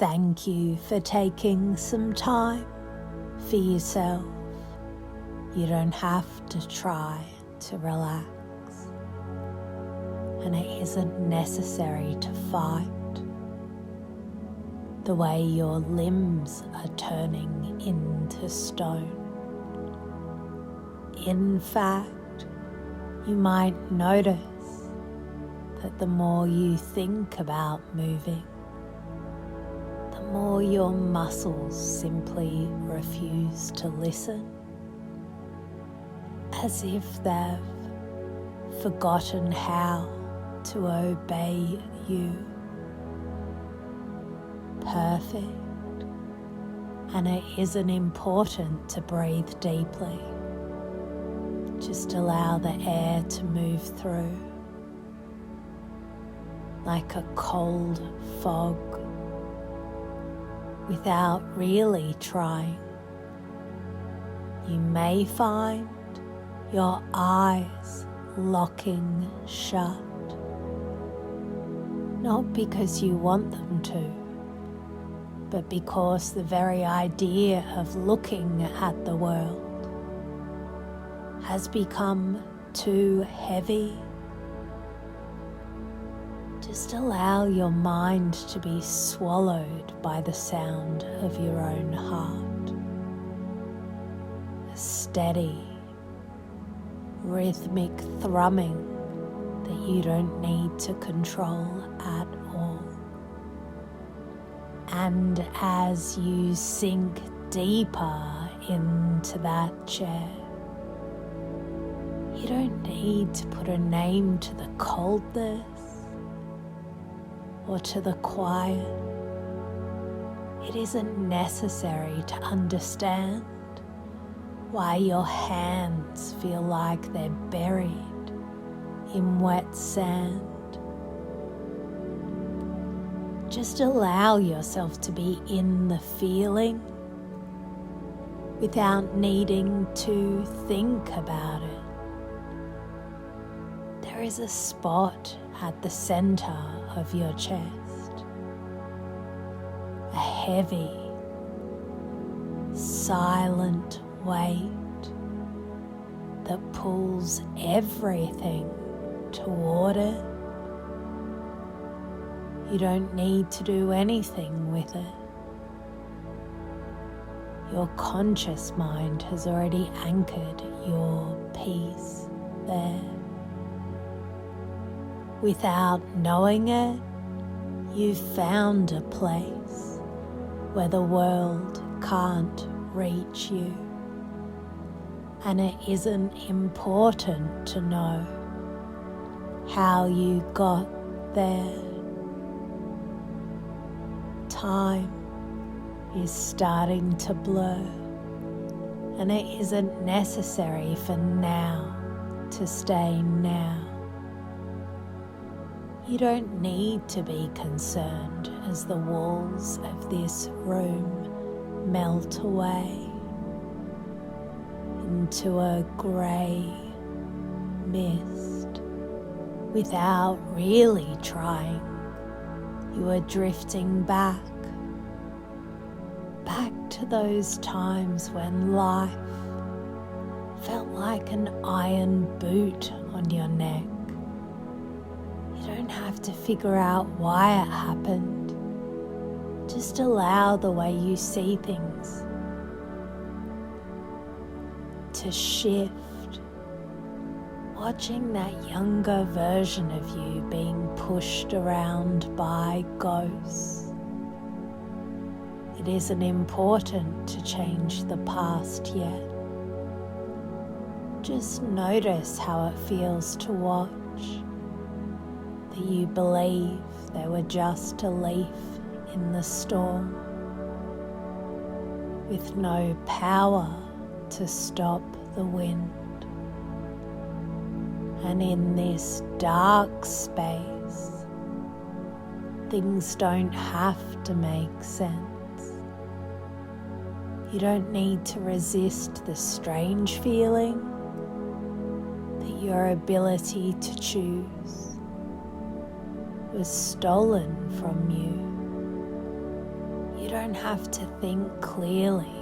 thank you for taking some time for yourself. You don't have to try to relax, and it isn't necessary to fight the way your limbs are turning into stone. In fact, you might notice that the more you think about moving, the more your muscles simply refuse to listen, as if they've forgotten how to obey you. Perfect. And it isn't important to breathe deeply. Just allow the air to move through like a cold fog without really trying. You may find your eyes locking shut, not because you want them to, but because the very idea of looking at the world has become too heavy. Just allow your mind to be swallowed by the sound of your own heart. A steady, rhythmic thrumming that you don't need to control at all. And as you sink deeper into that chair, you don't need to put a name to the coldness or to the quiet. It isn't necessary to understand why your hands feel like they're buried in wet sand. Just allow yourself to be in the feeling without needing to think about it. There is a spot at the center of your chest, a heavy, silent weight that pulls everything toward it. You don't need to do anything with it. Your conscious mind has already anchored your peace there. Without knowing it, you've found a place where the world can't reach you. And it isn't important to know how you got there. Time is starting to blur, and it isn't necessary for now to stay now. You don't need to be concerned as the walls of this room melt away into a grey mist. Without really trying, you are drifting back to those times when life felt like an iron boot on your neck. You don't have to figure out why it happened. Just allow the way you see things to shift, watching that younger version of you being pushed around by ghosts. It isn't important to change the past yet. Just notice how it feels to watch, that you believe they were just a leaf in the storm, with no power to stop the wind. And in this dark space, things don't have to make sense. You don't need to resist the strange feeling that your ability to choose was stolen from you. don't have to think clearly.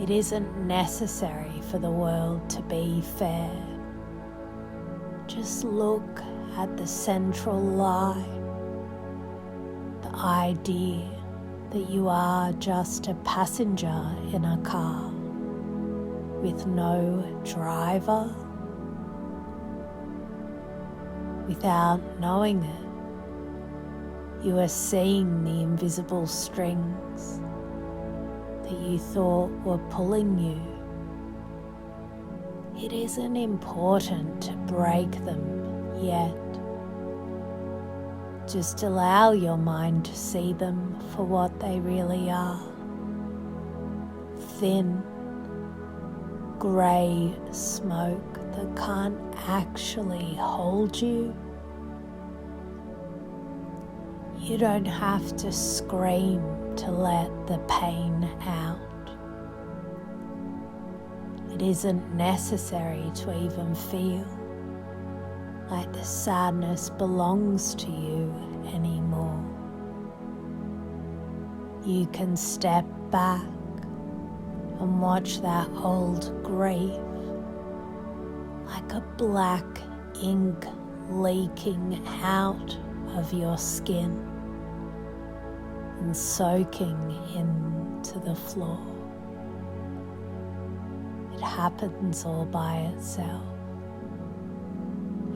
It isn't necessary for the world to be fair. Just look at the central lie, the idea that you are just a passenger in a car with no driver. Without knowing it, you are seeing the invisible strings that you thought were pulling you. It isn't important to break them yet. Just allow your mind to see them for what they really are. Thin, grey smoke that can't actually hold you. You don't have to scream to let the pain out. It isn't necessary to even feel like the sadness belongs to you anymore. You can step back and watch that old grief like a black ink leaking out of your skin and soaking into the floor. It happens all by itself.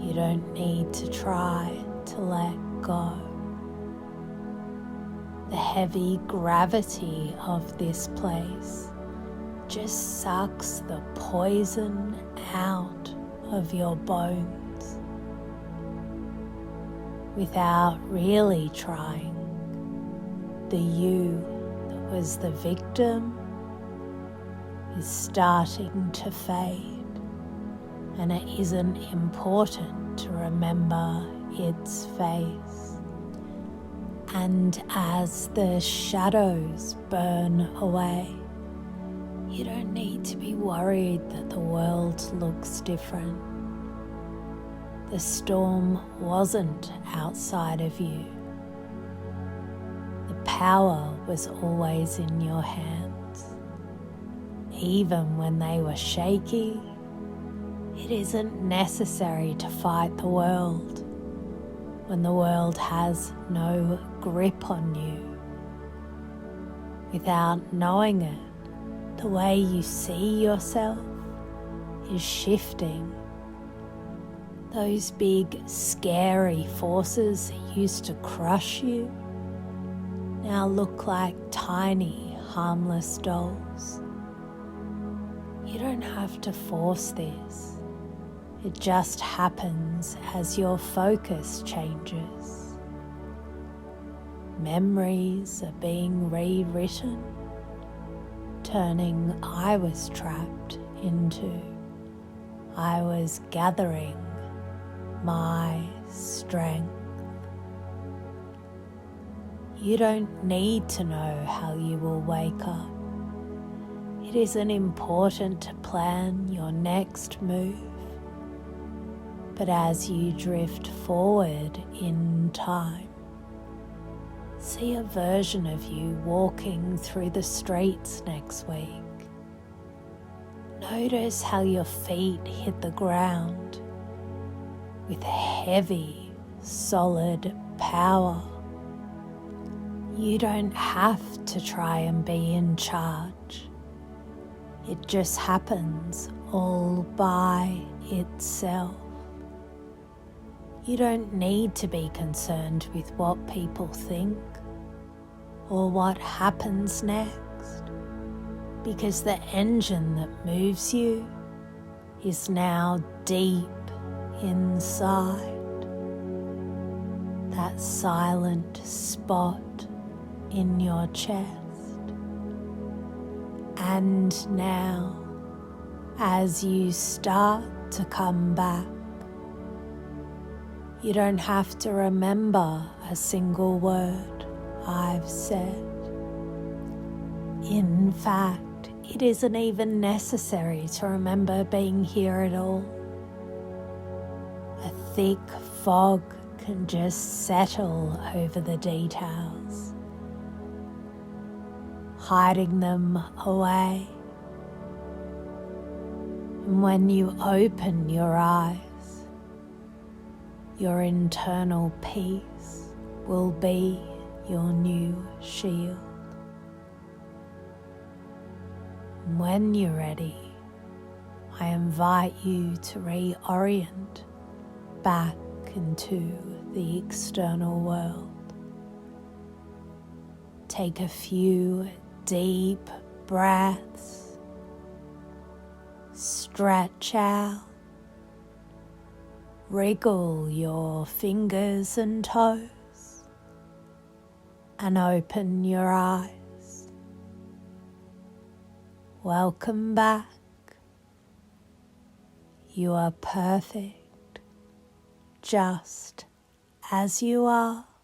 You don't need to try to let go. The heavy gravity of this place just sucks the poison out of your bones without really trying. The you that was the victim is starting to fade, and it isn't important to remember its face. And as the shadows burn away, you don't need to be worried that the world looks different. The storm wasn't outside of you. The power was always in your hands. Even when they were shaky, it isn't necessary to fight the world when the world has no grip on you. Without knowing it, the way you see yourself is shifting. Those big, scary forces that used to crush you now look like tiny, harmless dolls. You don't have to force this. It just happens as your focus changes. Memories are being rewritten, turning I was trapped into I was gathering my strength. You don't need to know how you will wake up. It isn't important to plan your next move, but as you drift forward in time, see a version of you walking through the streets next week. Notice how your feet hit the ground with heavy, solid power. You don't have to try and be in charge. It just happens all by itself. You don't need to be concerned with what people think or what happens next, because the engine that moves you is now deep inside that silent spot in your chest. And now, as you start to come back, you don't have to remember a single word I've said. In fact, it isn't even necessary to remember being here at all. A thick fog can just settle over the details. hiding them away. And when you open your eyes, your internal peace will be your new shield. And when you're ready, I invite you to reorient back into the external world. Take a few deep breaths. Stretch out. Wriggle your fingers and toes. And open your eyes. Welcome back. You are perfect, just as you are.